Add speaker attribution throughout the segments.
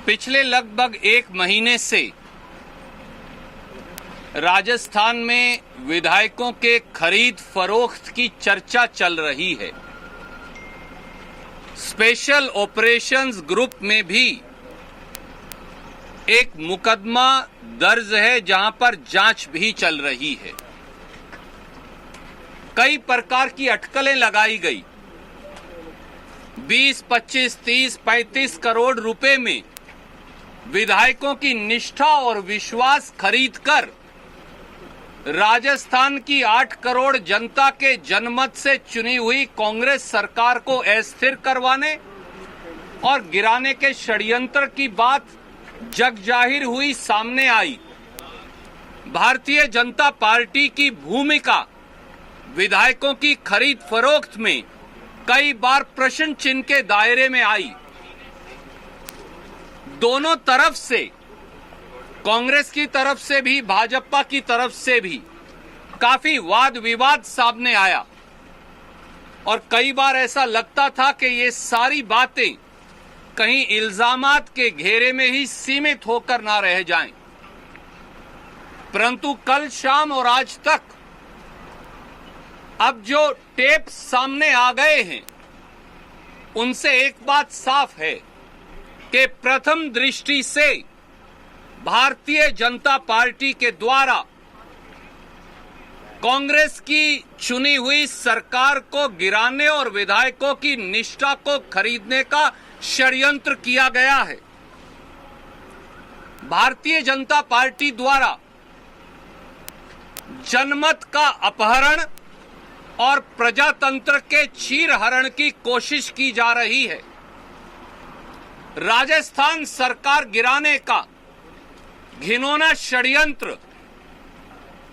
Speaker 1: पिछले लगभग एक महीने से राजस्थान में विधायकों के खरीद फरोख्त की चर्चा चल रही है। स्पेशल ऑपरेशंस ग्रुप में भी एक मुकदमा दर्ज है जहां पर जांच भी चल रही है। कई प्रकार की अटकलें लगाई गई। 20, 25, 30, 35 करोड़ रुपए में विधायकों की निष्ठा और विश्वास खरीदकर राजस्थान की 8 करोड़ जनता के जनमत से चुनी हुई कांग्रेस सरकार को अस्थिर करवाने और गिराने के षड्यंत्र की बात जग जाहिर हुई, सामने आई। भारतीय जनता पार्टी की भूमिका विधायकों की खरीद फरोख्त में कई बार प्रश्न चिन्ह के दायरे में आई। दोनों तरफ से, कांग्रेस की तरफ से भी भाजपा की तरफ से भी काफी वाद विवाद सामने आया और कई बार ऐसा लगता था कि ये सारी बातें कहीं इल्जामात के घेरे में ही सीमित होकर ना रह जाएं। परंतु कल शाम और आज तक अब जो टेप सामने आ गए हैं उनसे एक बात साफ है कि प्रथम दृष्टि से भारतीय जनता पार्टी के द्वारा कांग्रेस की चुनी हुई सरकार को गिराने और विधायकों की निष्ठा को खरीदने का षड्यंत्र किया गया है। भारतीय जनता पार्टी द्वारा जनमत का अपहरण और प्रजातंत्र के चीरहरण की कोशिश की जा रही है। राजस्थान सरकार गिराने का घिनौना षड्यंत्र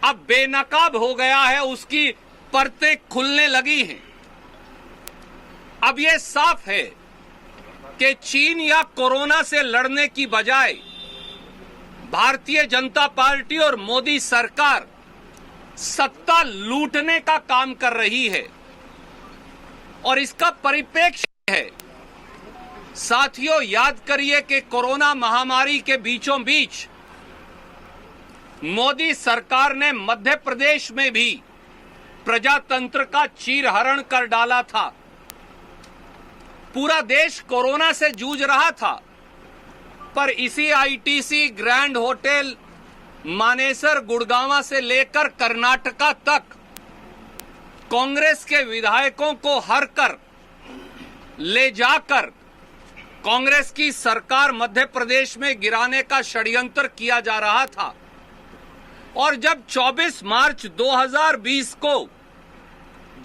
Speaker 1: अब बेनकाब हो गया है, उसकी परतें खुलने लगी हैं। अब यह साफ है कि चीन या कोरोना से लड़ने की बजाय भारतीय जनता पार्टी और मोदी सरकार सत्ता लूटने का काम कर रही है और इसका परिप्रेक्ष्य है। साथियों, याद करिए कि कोरोना महामारी के बीचों बीच मोदी सरकार ने मध्य प्रदेश में भी प्रजातंत्र का चीरहरण कर डाला था। पूरा देश कोरोना से जूझ रहा था, पर इसी ITC, grand hotel, Manesar, Gurgaon से लेकर कर्नाटका तक कांग्रेस के विधायकों को हर कर ले जाकर कांग्रेस की सरकार मध्य प्रदेश में गिराने का षड्यंत्र किया जा रहा था। और जब 24 मार्च 2020 को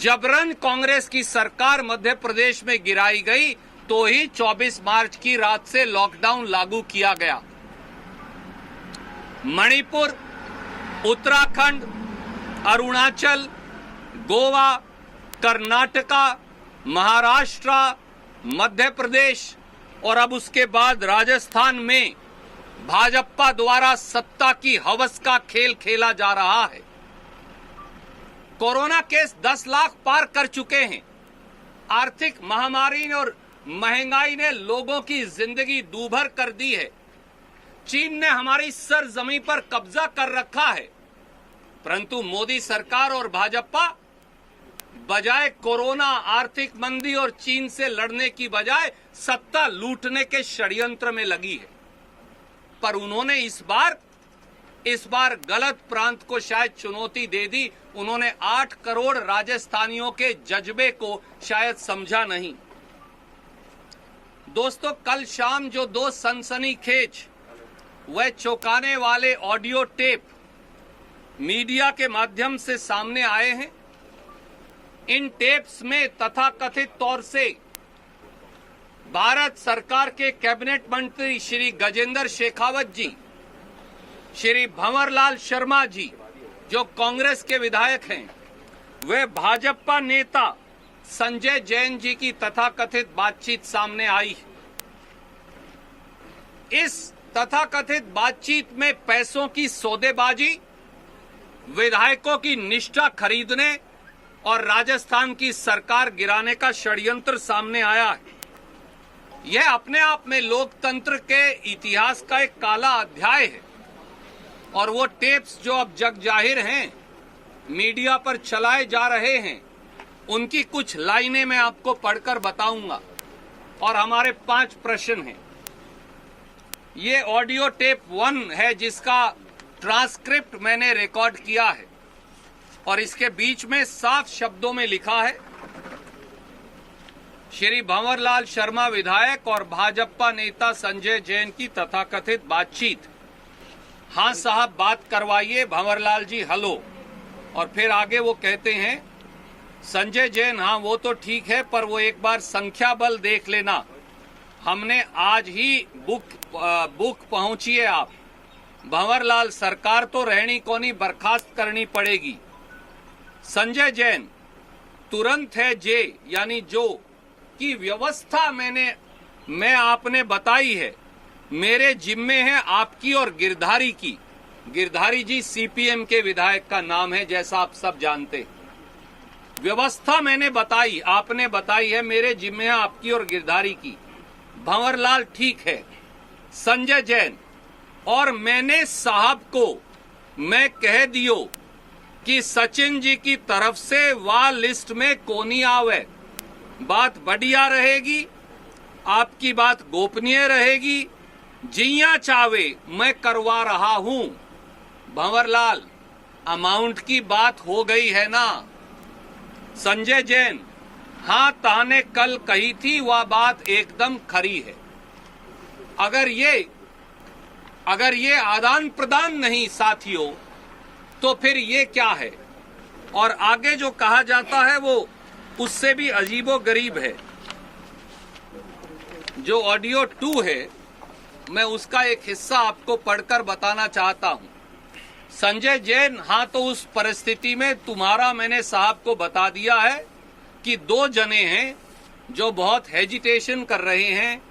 Speaker 1: जबरन कांग्रेस की सरकार मध्य प्रदेश में गिराई गई तो ही 24 मार्च की रात से लॉकडाउन लागू किया गया। मणिपुर, उत्तराखंड, अरुणाचल, गोवा, कर्नाटका, महाराष्ट्र, मध्य प्रदेश और अब उसके बाद राजस्थान में भाजपा द्वारा सत्ता की हवस का खेल खेला जा रहा है। कोरोना केस 10 लाख पार कर चुके हैं। आर्थिक महामारी और महंगाई ने लोगों की जिंदगी दूभर कर दी है। चीन ने हमारी सरजमीं पर कब्जा कर रखा है, परंतु मोदी सरकार और भाजपा बजाय कोरोना, आर्थिक मंदी और चीन से लड़ने की बजाय सत्ता लूटने के षड्यंत्र में लगी है। पर उन्होंने इस बार गलत प्रांत को शायद चुनौती दे दी। उन्होंने 8 करोड़ राजस्थानियों के जज्बे को शायद समझा नहीं। दोस्तों, कल शाम जो 2 सनसनीखेज वह चौंकाने वाले ऑडियो टेप मीडिया के माध्यम से सामने आए हैं, इन टेप्स में तथाकथित तौर से भारत सरकार के कैबिनेट मंत्री श्री गजेंद्र शेखावत जी, श्री भंवरलाल शर्मा जी जो कांग्रेस के विधायक हैं, वे भाजपा नेता संजय जैन जी की तथाकथित बातचीत सामने आई। इस तथाकथित बातचीत में पैसों की सौदेबाजी, विधायकों की निष्ठा खरीदने और राजस्थान की सरकार गिराने का षड्यंत्र सामने आया है। यह अपने आप में लोकतंत्र के इतिहास का एक काला अध्याय है और वो टेप्स जो अब जग जाहिर हैं, मीडिया पर चलाए जा रहे हैं, उनकी कुछ लाइनें मैं आपको पढ़कर बताऊंगा और हमारे 5 प्रश्न हैं। ये ऑडियो टेप 1 है जिसका ट्रांसक्रिप्ट मैंने रिकॉर्ड किया है और इसके बीच में साफ शब्दों में लिखा है, श्री भंवरलाल शर्मा विधायक और भाजपा नेता संजय जैन की तथाकथित बातचीत। हाँ साहब बात करवाइए, भंवरलाल जी हेलो। और फिर आगे वो कहते हैं, संजय जैन हाँ वो तो ठीक है पर वो एक बार संख्या बल देख लेना, हमने आज ही बुक पहुंची है आप। भंवरलाल सरकार तो रहनी कोनी बर्खास्त करनी पड़ेगी। संजय जैन तुरंत है जे यानी जो की व्यवस्था मैं आपने बताई है, मेरे जिम्मे है आपकी और गिरधारी की। गिरधारी जी सीपीएम के विधायक का नाम है जैसा आप सब जानते। व्यवस्था मैंने बताई, आपने बताई है, मेरे जिम्मे है आपकी और गिरधारी की। भंवरलाल ठीक है। संजय जैन और मैंने साहब को मैं कह दियो कि सचिन जी की तरफ से वाह लिस्ट में कोनी आवे, बात बढ़िया रहेगी, आपकी बात गोपनीय रहेगी, जिया चावे मैं करवा रहा हूं। भंवरलाल अमाउंट की बात हो गई है ना। संजय जैन हाँ ताने कल कही थी वह बात एकदम खरी है। अगर ये आदान प्रदान नहीं साथियों तो फिर ये क्या है। और आगे जो कहा जाता है वो उससे भी अजीबो गरीब है। जो ऑडियो 2 है मैं उसका एक हिस्सा आपको पढ़कर बताना चाहता हूं। संजय जैन हाँ तो उस परिस्थिति में तुम्हारा मैंने साहब को बता दिया है कि 2 जने हैं जो बहुत हेजिटेशन कर रहे हैं,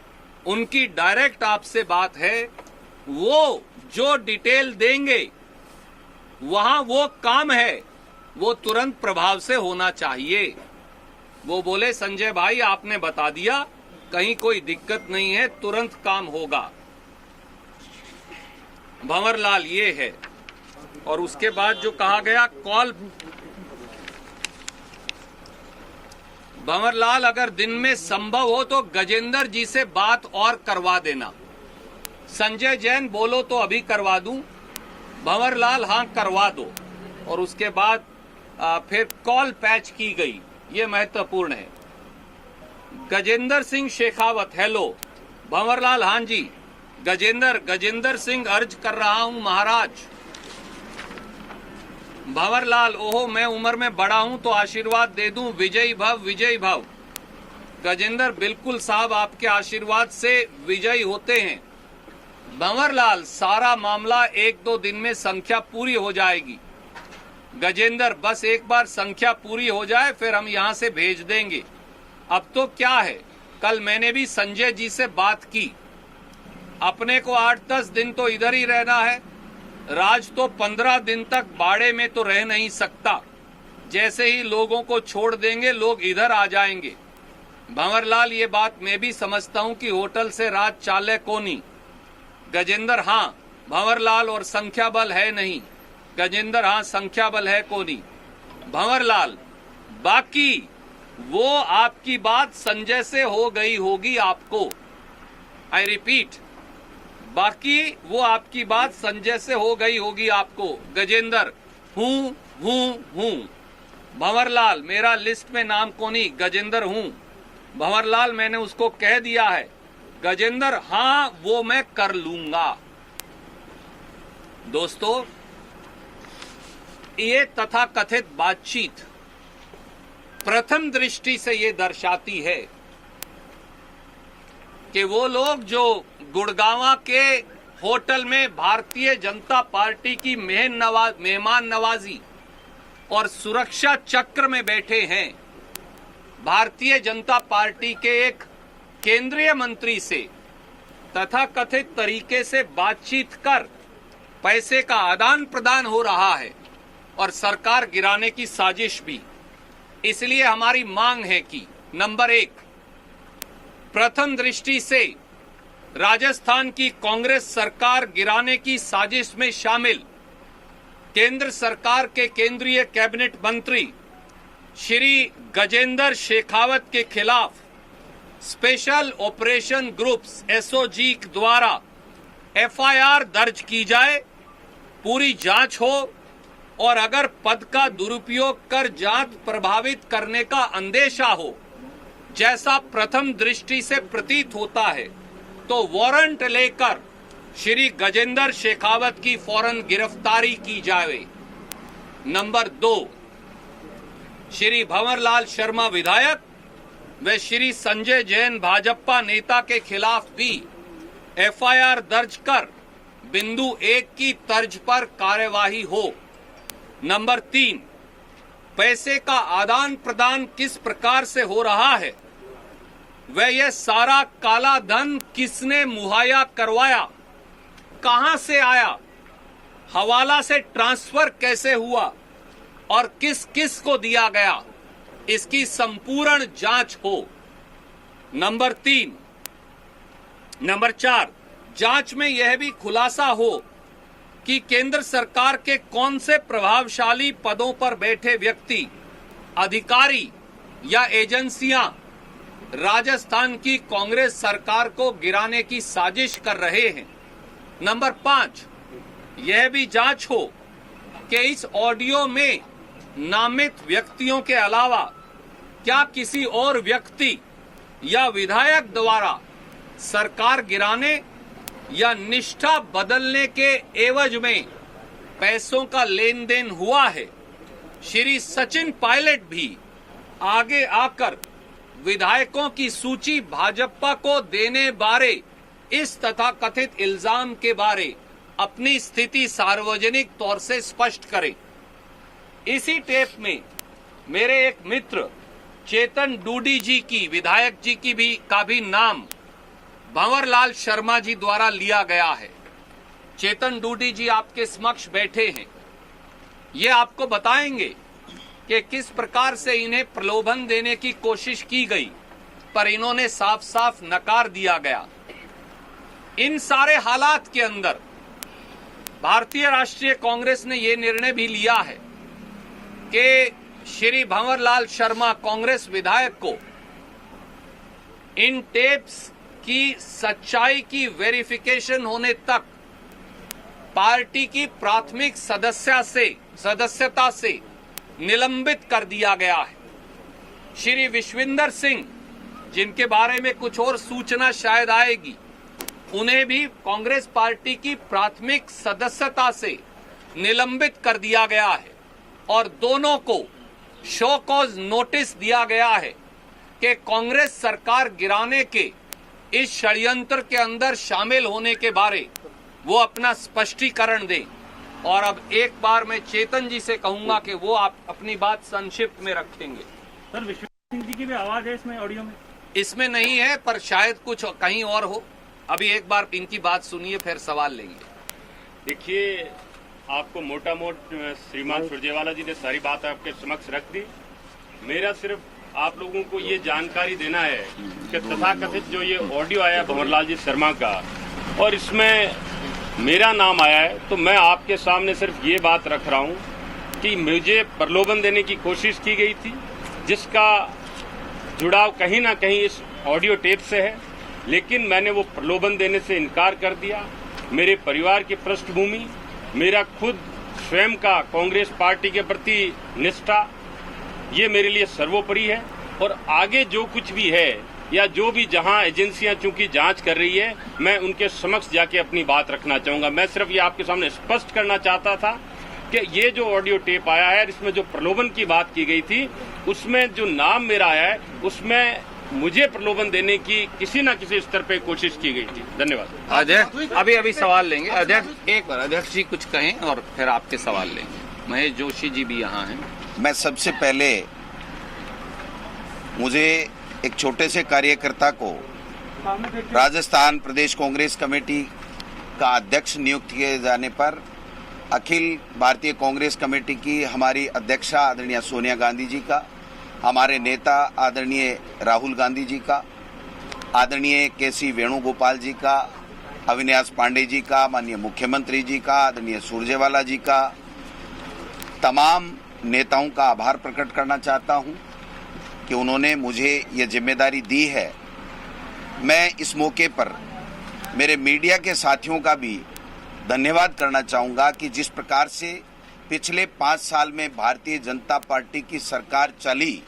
Speaker 1: उनकी डायरेक्ट आपसे बात है, वो जो डिटेल देंगे वहां वो काम है वो तुरंत प्रभाव से होना चाहिए। वो बोले संजय भाई आपने बता दिया, कहीं कोई दिक्कत नहीं है, तुरंत काम होगा। भंवरलाल ये है। और उसके बाद जो कहा गया कॉल, भंवरलाल अगर दिन में संभव हो तो गजेंद्र जी से बात और करवा देना। संजय जैन बोलो तो अभी करवा दूं। भंवरलाल हाँ करवा दो। और उसके बाद फिर कॉल पैच की गई, ये महत्वपूर्ण है। गजेंद्र सिंह शेखावत हेलो। भंवरलाल हाँ जी। गजेंद्र सिंह अर्ज कर रहा हूं महाराज। भंवरलाल ओहो मैं उम्र में बड़ा हूं तो आशीर्वाद दे दूं, विजयी भव विजयी भव। गजेंद्र बिल्कुल साहब आपके आशीर्वाद से विजयी होते हैं। भंवरलाल सारा मामला 1-2 दिन में संख्या पूरी हो जाएगी। गजेंद्र बस एक बार संख्या पूरी हो जाए फिर हम यहां से भेज देंगे। अब तो क्या है, कल मैंने भी संजय जी से बात की, अपने को 8-10 दिन तो इधर ही रहना है। राज तो 15 दिन तक बाड़े में तो रह नहीं सकता, जैसे ही लोगों को छोड़ देंगे लोग इधर आ जाएंगे। भंवरलाल ये बात मैं भी समझता हूं कि होटल से राज चाले कोनी। गजेंद्र हाँ भंवरलाल और संख्या बल है नहीं। गजेंद्र हाँ संख्या बल है कोनी। भंवरलाल बाकी वो आपकी बात संजय से हो गई होगी आपको। आई रिपीट, बाकी वो आपकी बात संजय से हो गई होगी आपको। गजेंद्र हूं। भंवरलाल मेरा लिस्ट में नाम कोनी, गजेंद्र हूं। भंवरलाल मैंने उसको कह दिया है। गजेंद्र हाँ वो मैं कर लूंगा। दोस्तों ये तथाकथित बातचीत प्रथम दृष्टि से ये दर्शाती है कि वो लोग जो गुड़गांवा के होटल में भारतीय जनता पार्टी की मेहमान नवाजी और सुरक्षा चक्र में बैठे हैं, भारतीय जनता पार्टी के एक केंद्रीय मंत्री से तथाकथित तरीके से बातचीत कर पैसे का आदान प्रदान हो रहा है और सरकार गिराने की साजिश भी। इसलिए हमारी मांग है कि नंबर 1, प्रथम दृष्टि से राजस्थान की कांग्रेस सरकार गिराने की साजिश में शामिल केंद्र सरकार के केंद्रीय कैबिनेट मंत्री श्री गजेंद्र शेखावत के खिलाफ स्पेशल ऑपरेशन ग्रुप्स एसओजी द्वारा एफआईआर दर्ज की जाए, पूरी जांच हो और अगर पद का दुरुपयोग कर जांच प्रभावित करने का अंदेशा हो, जैसा प्रथम दृष्टि से प्रतीत होता है, तो वारंट लेकर श्री गजेंद्र शेखावत की फौरन गिरफ्तारी की जाए। नंबर 2, श्री भंवरलाल शर्मा विधायक व श्री संजय जैन भाजपा नेता के खिलाफ भी एफआईआर दर्ज कर बिंदु 1 की तर्ज पर कार्यवाही हो। नंबर 3, पैसे का आदान प्रदान किस प्रकार से हो रहा है व यह सारा काला धन किसने मुहैया करवाया, कहां से आया, हवाला से ट्रांसफर कैसे हुआ और किस किस को दिया गया, इसकी संपूर्ण जांच हो। नंबर 4, जांच में यह भी खुलासा हो कि केंद्र सरकार के कौन से प्रभावशाली पदों पर बैठे व्यक्ति, अधिकारी या एजेंसियां राजस्थान की कांग्रेस सरकार को गिराने की साजिश कर रहे हैं। नंबर 5, यह भी जांच हो कि इस ऑडियो में नामित व्यक्तियों के अलावा क्या किसी और व्यक्ति या विधायक द्वारा सरकार गिराने या निष्ठा बदलने के एवज में पैसों का लेन देन हुआ है। श्री सचिन पायलट भी आगे आकर विधायकों की सूची भाजपा को देने बारे इस तथाकथित इल्जाम के बारे अपनी स्थिति सार्वजनिक तौर से स्पष्ट करें। इसी टेप में मेरे एक मित्र चेतन डूडी जी की, विधायक जी की का भी नाम भंवरलाल शर्मा जी द्वारा लिया गया है। चेतन डूडी जी आपके समक्ष बैठे हैं। ये आपको बताएंगे कि किस प्रकार से इन्हें प्रलोभन देने की कोशिश की गई, पर इन्होंने साफ साफ नकार दिया गया। इन सारे हालात के अंदर भारतीय राष्ट्रीय कांग्रेस ने यह निर्णय भी लिया है कि श्री भंवरलाल शर्मा कांग्रेस विधायक को इन टेप्स की सच्चाई की वेरिफिकेशन होने तक पार्टी की प्राथमिक सदस्यता से निलंबित कर दिया गया है। श्री विश्विंदर सिंह, जिनके बारे में कुछ और सूचना शायद आएगी, उन्हें भी कांग्रेस पार्टी की प्राथमिक सदस्यता से निलंबित कर दिया गया है और दोनों को शो कॉज नोटिस दिया गया है कि कांग्रेस सरकार गिराने के इस षड्यंत्र के अंदर शामिल होने के बारे वो अपना स्पष्टीकरण दें। और अब एक बार मैं चेतन जी से कहूंगा कि वो आप अपनी बात संक्षिप्त में रखेंगे।
Speaker 2: सर, विश्वनाथ सिंह जी की भी आवाज है इसमें, ऑडियो में?
Speaker 1: इसमें नहीं है, पर शायद कुछ कहीं और हो। अभी एक बार इनकी बात सुनिए, फिर सवाल लेंगे।
Speaker 3: देखिए, आपको मोटा मोट श्रीमान सुरजेवाला जी ने सारी बात आपके समक्ष रख दी। मेरा सिर्फ आप लोगों को ये जानकारी देना है कि तथाकथित जो ये ऑडियो आया भंवरलाल जी शर्मा का और इसमें मेरा नाम आया है, तो मैं आपके सामने सिर्फ ये बात रख रहा हूँ कि मुझे प्रलोभन देने की कोशिश की गई थी, जिसका जुड़ाव कहीं ना कहीं इस ऑडियो टेप से है, लेकिन मैंने वो प्रलोभन देने से इनकार कर दिया। मेरे परिवार की पृष्ठभूमि, मेरा खुद स्वयं का कांग्रेस पार्टी के प्रति निष्ठा, ये मेरे लिए सर्वोपरि है। और आगे जो कुछ भी है या जो भी जहां एजेंसियां चूंकि जांच कर रही है, मैं उनके समक्ष जाके अपनी बात रखना चाहूंगा। मैं सिर्फ ये आपके सामने स्पष्ट करना चाहता था कि ये जो ऑडियो टेप आया है, इसमें जो प्रलोभन की बात की गई थी, उसमें जो नाम मेरा आया है, उसमें मुझे प्रलोभन देने की किसी न किसी स्तर पे कोशिश की गई थी। धन्यवाद।
Speaker 1: अध्यक्ष, अभी सवाल लेंगे। अध्यक्ष, एक बार अध्यक्ष जी कुछ कहें और फिर आपके सवाल लेंगे। महेश जोशी जी भी यहाँ हैं।
Speaker 4: मैं सबसे पहले, मुझे एक छोटे से कार्यकर्ता को राजस्थान प्रदेश कांग्रेस कमेटी का अध्यक्ष नियुक्त किए जाने पर अखिल भारतीय कांग्रेस कमेटी की हमारी अध्यक्षा आदरणीय सोनिया गांधी जी का, हमारे नेता आदरणीय राहुल गांधी जी का आदरणीय के.सी. वेणुगोपाल जी का, अविनाश पांडे जी का, माननीय मुख्यमंत्री जी का, आदरणीय सुरजेवाला जी का, तमाम नेताओं का आभार प्रकट करना चाहता हूं कि उन्होंने मुझे ये जिम्मेदारी दी है। मैं इस मौके पर मेरे मीडिया के साथियों का भी धन्यवाद करना चाहूँगा कि जिस प्रकार से पिछले 5 साल में भारतीय जनता पार्टी की सरकार चली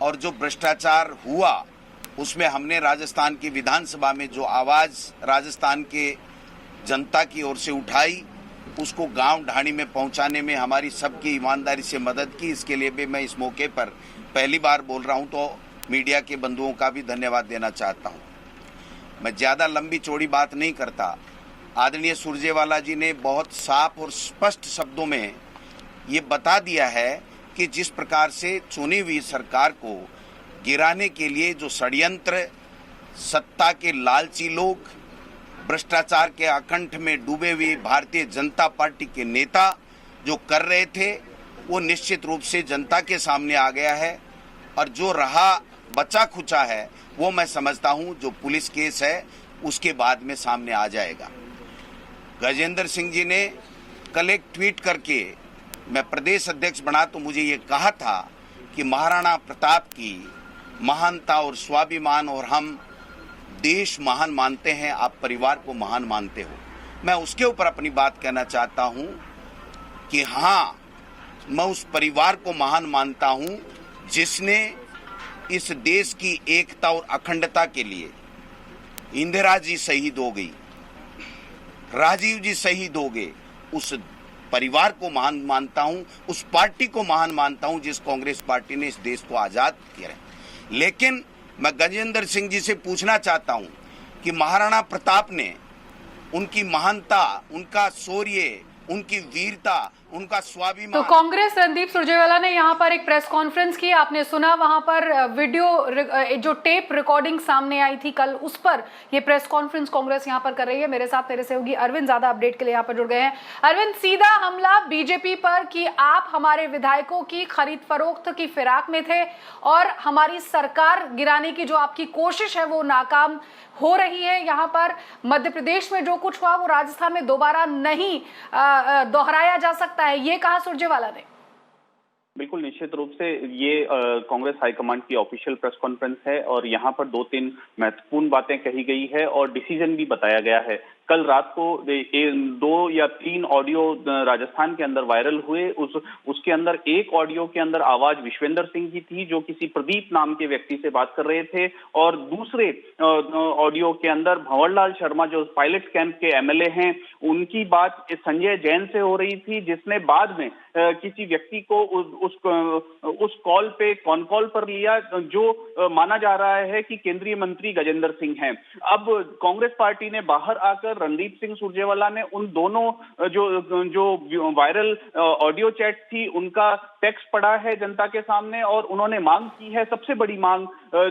Speaker 4: और जो भ्रष्टाचार हुआ उसमें हमने राजस्थान की विधानसभा में जो आवाज़ राजस्थान के जनता की ओर से उठाई, उसको गांव ढाणी में पहुंचाने में हमारी सबकी ईमानदारी से मदद की। इसके लिए भी मैं इस मौके पर पहली बार बोल रहा हूं, तो मीडिया के बंधुओं का भी धन्यवाद देना चाहता हूं। मैं ज़्यादा लंबी चौड़ी बात नहीं करता। आदरणीय सुरजेवाला जी ने बहुत साफ और स्पष्ट शब्दों में ये बता दिया है कि जिस प्रकार से चुनी हुई सरकार को गिराने के लिए जो षड्यंत्र सत्ता के लालची लोग, भ्रष्टाचार के आकंठ में डूबे हुए भारतीय जनता पार्टी के नेता जो कर रहे थे, वो निश्चित रूप से जनता के सामने आ गया है। और जो रहा बचा खुचा है वो मैं समझता हूं जो पुलिस केस है उसके बाद में सामने आ जाएगा। गजेंद्र सिंह जी ने कल एक ट्वीट करके, मैं प्रदेश अध्यक्ष बना तो मुझे ये कहा था कि महाराणा प्रताप की महानता और स्वाभिमान और हम देश महान मानते हैं, आप परिवार को महान मानते हो। मैं उसके ऊपर अपनी बात कहना चाहता हूं कि हाँ, मैं उस परिवार को महान मानता हूं जिसने इस देश की एकता और अखंडता के लिए इंदिरा जी शहीद हो गई, राजीव जी शहीद हो गए। उस परिवार को महान मानता हूं, उस पार्टी को महान मानता हूं जिस कांग्रेस पार्टी ने इस देश को आजाद किया है। लेकिन मैं गजेंद्र सिंह जी से पूछना चाहता हूं कि महाराणा प्रताप ने उनकी महानता, उनका शौर्य, उनकी वीरता, उनका स्वाभिमान।
Speaker 5: तो कांग्रेस रणदीप सुरजेवाला ने यहाँ पर एक प्रेस कॉन्फ्रेंस की, आपने सुना, वहां पर वीडियो जो टेप रिकॉर्डिंग सामने आई थी कल, उस पर ये प्रेस कॉन्फ्रेंस कांग्रेस यहाँ पर कर रही है। मेरे साथ मेरे सहयोगी अरविंद ज्यादा अपडेट के लिए यहाँ पर जुड़ गए हैं। अरविंद, सीधा हमला बीजेपी पर कि आप हमारे विधायकों की खरीद फरोख्त की फिराक में थे और हमारी सरकार गिराने की जो आपकी कोशिश है वो नाकाम हो रही है। यहाँ पर मध्य प्रदेश में जो कुछ हुआ वो राजस्थान में दोबारा नहीं दोहराया जा सकता है, ये कहा सुरजेवाला ने।
Speaker 6: बिल्कुल, निश्चित रूप से ये कांग्रेस हाईकमांड की ऑफिशियल प्रेस कॉन्फ्रेंस है और यहाँ पर 2-3 महत्वपूर्ण बातें कही गई है और डिसीजन भी बताया गया है। कल रात को 2 या 3 ऑडियो राजस्थान के अंदर वायरल हुए। उसके अंदर एक ऑडियो के अंदर आवाज विश्वेंद्र सिंह की थी जो किसी प्रदीप नाम के व्यक्ति से बात कर रहे थे, और दूसरे ऑडियो के अंदर भंवरलाल शर्मा जो पायलट कैंप के एमएलए हैं उनकी बात संजय जैन से हो रही थी, जिसने बाद में किसी व्यक्ति को उस कॉल पे कॉन कॉल पर लिया जो माना जा रहा है कि केंद्रीय मंत्री गजेंद्र सिंह हैं। अब कांग्रेस पार्टी ने बाहर आकर रणदीप सिंह सुरजेवाला ने उन दोनों जो वायरल ऑडियो चैट थी उनका टेक्स्ट पढ़ा है जनता के सामने और उन्होंने मांग की है, सबसे बड़ी मांग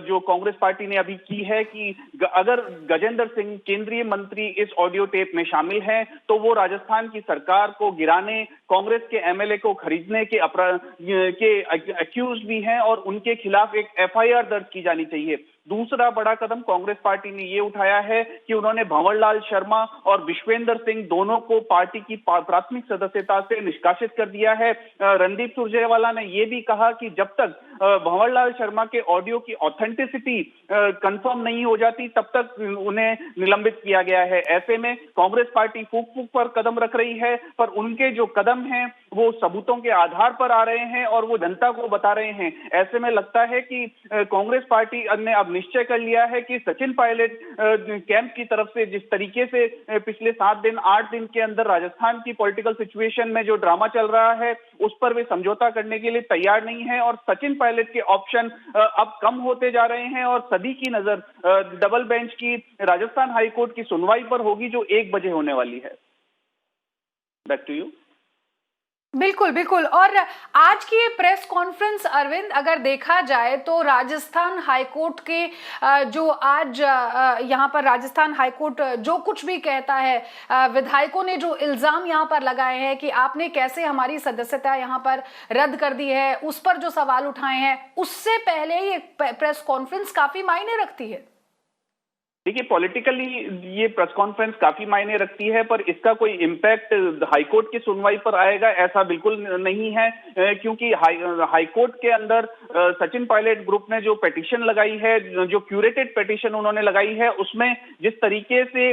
Speaker 6: जो कांग्रेस पार्टी ने अभी की है कि अगर गजेंद्र सिंह केंद्रीय मंत्री इस ऑडियो टेप में शामिल हैं तो वो राजस्थान की सरकार को गिराने, कांग्रेस के एमएलए को खरीदने के अक्यूज भी हैं और उनके खिलाफ एक एफआईआर दर्ज की जानी चाहिए। दूसरा बड़ा कदम कांग्रेस पार्टी ने ये उठाया है कि उन्होंने भंवरलाल शर्मा और विश्वेंद्र सिंह दोनों को पार्टी की प्राथमिक सदस्यता से निष्कासित कर दिया है। रणदीप सुरजेवाला ने ये भी कहा कि जब तक भंवरलाल शर्मा के ऑडियो की ऑथेंटिसिटी कंफर्म नहीं हो जाती तब तक उन्हें निलंबित किया गया है। ऐसे में कांग्रेस पार्टी फूक फूक पर कदम रख रही है, पर उनके जो कदम हैं वो सबूतों के आधार पर आ रहे हैं और वो जनता को बता रहे हैं। ऐसे में लगता है कि कांग्रेस पार्टी ने अब निश्चय कर लिया है कि सचिन पायलट कैंप की तरफ से जिस तरीके से पिछले 7 दिन 8 दिन के अंदर राजस्थान की पॉलिटिकल सिचुएशन में जो ड्रामा चल रहा है उस पर वे समझौता करने के लिए तैयार नहीं है और सचिन पायलट के ऑप्शन अब कम होते जा रहे हैं और सभी की नजर डबल बेंच की राजस्थान हाईकोर्ट की सुनवाई पर होगी जो 1 बजे होने वाली है। Back to you.
Speaker 5: बिल्कुल बिल्कुल। और आज की ये प्रेस कॉन्फ्रेंस अरविंद, अगर देखा जाए तो राजस्थान हाईकोर्ट के जो आज यहाँ पर राजस्थान हाईकोर्ट जो कुछ भी कहता है, विधायकों ने जो इल्जाम यहाँ पर लगाए हैं कि आपने कैसे हमारी सदस्यता यहाँ पर रद्द कर दी है, उस पर जो सवाल उठाए हैं, उससे पहले ये प्रेस कॉन्फ्रेंस काफी मायने रखती है।
Speaker 6: देखिए, पॉलिटिकली ये प्रेस कॉन्फ्रेंस काफी मायने रखती है, पर इसका कोई इम्पैक्ट हाईकोर्ट की सुनवाई पर आएगा ऐसा बिल्कुल नहीं है, क्योंकि हाईकोर्ट के अंदर सचिन पायलट ग्रुप ने जो पिटीशन लगाई है, जो क्यूरेटेड पिटीशन उन्होंने लगाई है, उसमें जिस तरीके से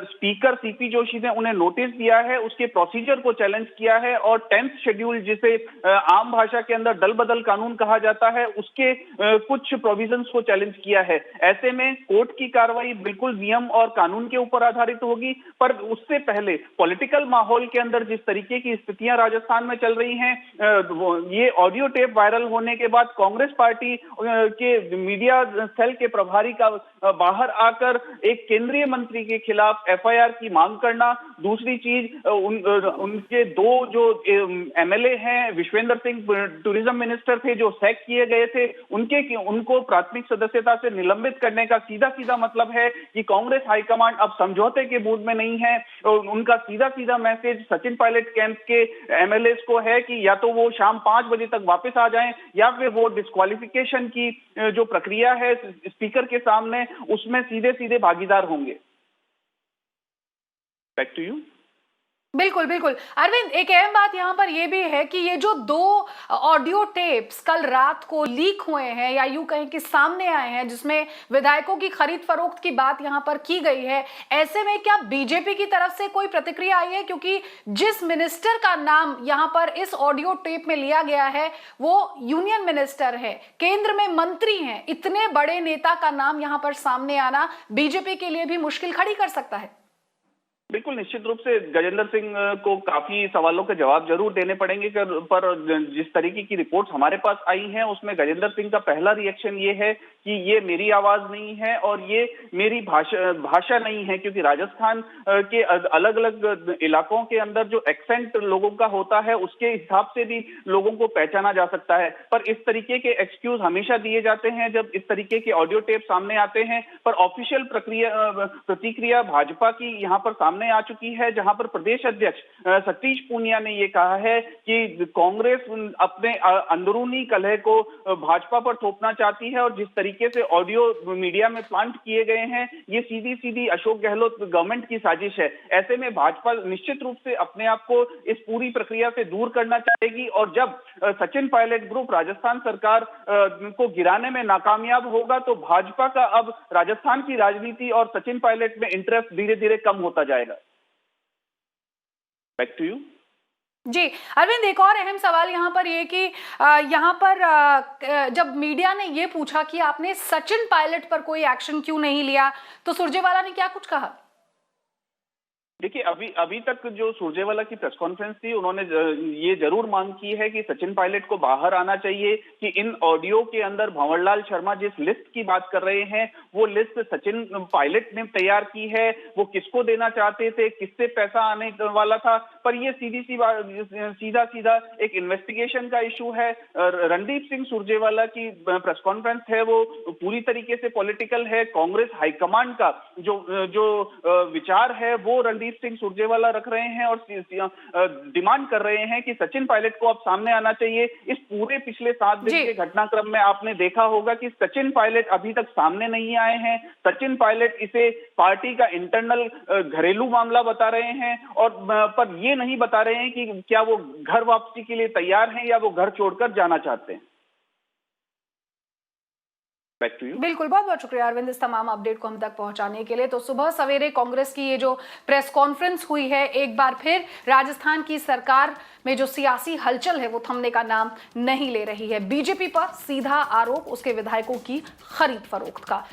Speaker 6: स्पीकर सीपी जोशी ने उन्हें नोटिस दिया है, उसके प्रोसीजर को चैलेंज किया है, और 10th शेड्यूल जिसे आम भाषा के अंदर दल बदल कानून कहा जाता है, उसके कुछ प्रोविजंस को चैलेंज किया है। ऐसे में कोर्ट की कार्रवाई बिल्कुल नियम और कानून के ऊपर आधारित होगी, पर उससे पहले पॉलिटिकल माहौल के अंदर जिस तरीके की स्थितियां राजस्थान में चल रही हैं, ये ऑडियो टेप वायरल होने के बाद कांग्रेस पार्टी के मीडिया सेल के प्रभारी का बाहर आकर एक केंद्रीय मंत्री के खिलाफ एफआईआर की मांग करना, दूसरी चीज उनके दो जो एमएलए हैं, विश्वेंद्र सिंह टूरिज्म मिनिस्टर थे जो सैक किए गए थे, उनको प्राथमिक सदस्यता से निलंबित करने का सीधा सीधा मतलब है कि कांग्रेस हाईकमांड अब समझौते के मूड में नहीं है। उनका सीधा सीधा मैसेज सचिन पायलट कैंप के एमएलए को है कि या तो वो शाम 5 बजे तक वापस आ जाएं, या फिर वो डिस्क्वालिफिकेशन की जो प्रक्रिया है स्पीकर के सामने, उसमें सीधे सीधे भागीदार होंगे। Back to you.
Speaker 5: बिल्कुल बिल्कुल अरविंद, एक अहम बात यहाँ पर यह भी है कि ये जो 2 ऑडियो टेप्स कल रात को लीक हुए हैं, या यूं कहें कि सामने आए हैं, जिसमें विधायकों की खरीद फरोख्त की बात यहाँ पर की गई है, ऐसे में क्या बीजेपी की तरफ से कोई प्रतिक्रिया आई है? क्योंकि जिस मिनिस्टर का नाम यहाँ पर इस ऑडियो टेप में लिया गया है वो यूनियन मिनिस्टर है, केंद्र में मंत्री हैं, इतने बड़े नेता का नाम यहाँ पर सामने आना बीजेपी के लिए भी मुश्किल खड़ी कर सकता है।
Speaker 6: बिल्कुल, निश्चित रूप से गजेंद्र सिंह को काफी सवालों के जवाब जरूर देने पड़ेंगे, पर जिस तरीके की रिपोर्ट्स हमारे पास आई हैं उसमें गजेंद्र सिंह का पहला रिएक्शन ये है कि ये मेरी आवाज नहीं है और ये मेरी भाषा नहीं है, क्योंकि राजस्थान के अलग अलग इलाकों के अंदर जो एक्सेंट लोगों का होता है उसके हिसाब से भी लोगों को पहचाना जा सकता है। पर इस तरीके के एक्सक्यूज हमेशा दिए जाते हैं जब इस तरीके के ऑडियो टेप सामने आते हैं, पर ऑफिशियल प्रतिक्रिया भाजपा की यहाँ पर सामने आ चुकी है, जहां पर प्रदेश अध्यक्ष सतीश पूनिया ने यह कहा है कि कांग्रेस अपने अंदरूनी कलह को भाजपा पर थोपना चाहती है, और जिस तरीके से ऑडियो मीडिया में प्लांट किए गए हैं ये सीधी सीधी अशोक गहलोत गवर्नमेंट की साजिश है। ऐसे में भाजपा निश्चित रूप से अपने आप को इस पूरी प्रक्रिया से दूर करना चाहेगी, और जब सचिन पायलट ग्रुप राजस्थान सरकार को गिराने में नाकामयाब होगा तो भाजपा का अब राजस्थान की राजनीति और सचिन पायलट में इंटरेस्ट धीरे धीरे कम होता जाएगा। Back to you.
Speaker 5: जी अरविंद, एक और अहम सवाल यहाँ पर ये कि यहाँ पर जब मीडिया ने ये पूछा कि आपने सचिन पायलट पर कोई एक्शन क्यों नहीं लिया, तो सुरजेवाला ने क्या कुछ कहा?
Speaker 6: देखिए, अभी तक जो सुरजेवाला की प्रेस कॉन्फ्रेंस थी, उन्होंने ये जरूर मांग की है कि सचिन पायलट को बाहर आना चाहिए, कि इन ऑडियो के अंदर भंवरलाल शर्मा जिस लिस्ट की बात कर रहे हैं वो लिस्ट सचिन पायलट ने तैयार की है, वो किसको देना चाहते थे, किससे पैसा आने वाला था, पर ये सीधा सीधा एक इन्वेस्टिगेशन का इशू है। रणदीप सिंह सुरजेवाला की प्रेस कॉन्फ्रेंस है वो पूरी तरीके से पॉलिटिकल है। कांग्रेस हाईकमांड का जो विचार है वो रणदीप सिंह सुरजेवाला रख रहे हैं और डिमांड कर रहे हैं कि सचिन पायलट को अब सामने आना चाहिए। इस पूरे पिछले 7 दिन के घटनाक्रम में आपने देखा होगा कि सचिन पायलट अभी तक सामने नहीं आए हैं। सचिन पायलट इसे पार्टी का इंटरनल घरेलू मामला बता रहे हैं, और पर ये नहीं बता रहे हैं कि क्या वो घर वापसी के लिए तैयार हैं या वो घर छोड़कर जाना चाहते हैं।
Speaker 5: बिल्कुल, बहुत बहुत शुक्रिया अरविंद इस तमाम अपडेट को हम तक पहुंचाने के लिए। तो सुबह सवेरे कांग्रेस की ये जो प्रेस कॉन्फ्रेंस हुई है, एक बार फिर राजस्थान की सरकार में जो सियासी हलचल है वो थमने का नाम नहीं ले रही है। बीजेपी पर सीधा आरोप उसके विधायकों की खरीद फरोख्त का।